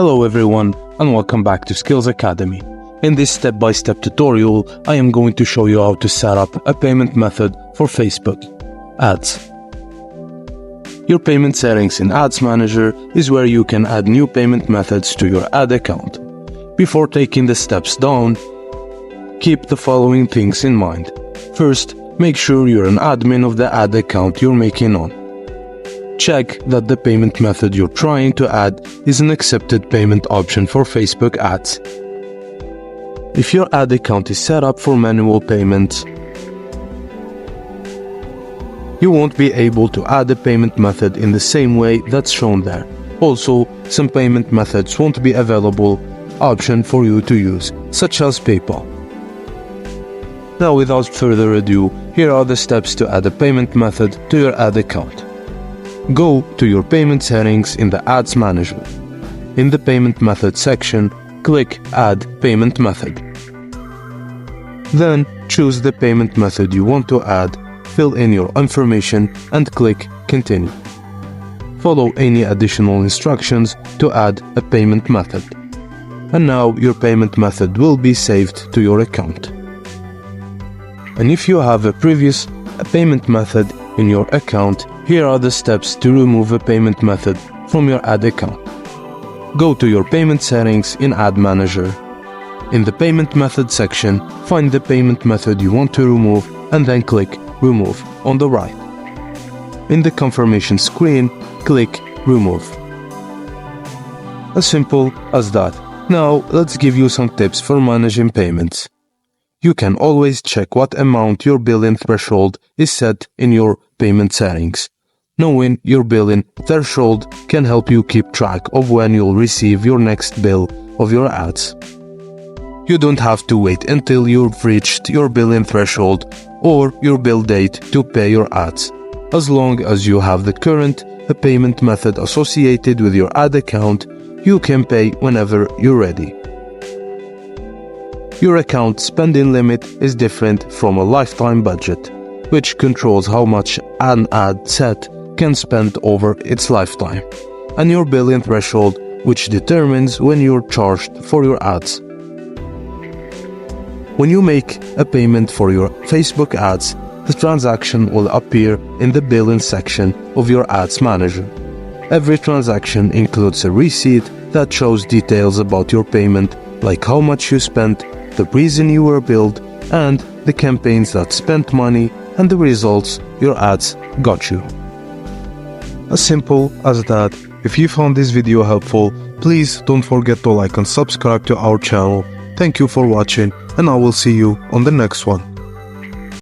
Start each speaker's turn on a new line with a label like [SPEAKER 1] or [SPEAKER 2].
[SPEAKER 1] Hello everyone and welcome back to Skills Academy. In this step-by-step tutorial, I am going to show you how to set up a payment method for Facebook ads. Your payment settings in Ads Manager is where you can add new payment methods to your ad account. Before taking the steps down, keep the following things in mind. First, make sure you're an admin of the ad account you're making on. Check that the payment method you're trying to add is an accepted payment option for Facebook ads. If your ad account is set up for manual payments, you won't be able to add a payment method in the same way that's shown there. Also, some payment methods won't be available option for you to use, such as PayPal. Now, without further ado, here are the steps to add a payment method to your ad account. Go to your payment settings in the Ads Manager. In the Payment Method section, click Add Payment Method. Then choose the payment method you want to add, fill in your information and click Continue. Follow any additional instructions to add a payment method. And now your payment method will be saved to your account. And if you have a previous payment method in your account, here are the steps to remove a payment method from your ad account. Go to your payment settings in Ad Manager. In the Payment Method section, find the payment method you want to remove and then click Remove on the right. In the confirmation screen, click Remove. As simple as that. Now, let's give you some tips for managing payments. You can always check what amount your billing threshold is set in your payment settings. Knowing your billing threshold can help you keep track of when you'll receive your next bill of your ads. You don't have to wait until you've reached your billing threshold or your bill date to pay your ads. As long as you have the current payment method associated with your ad account, you can pay whenever you're ready. Your account spending limit is different from a lifetime budget, which controls how much an ad set can spend over its lifetime, and your billing threshold, which determines when you're charged for your ads. When you make a payment for your Facebook ads, the transaction will appear in the billing section of your Ads Manager. Every transaction includes a receipt that shows details about your payment, like how much you spent, the reason you were billed, and the campaigns that spent money and the results your ads got you. As simple as that. If you found this video helpful, please don't forget to like and subscribe to our channel. Thank you for watching, and I will see you on the next one.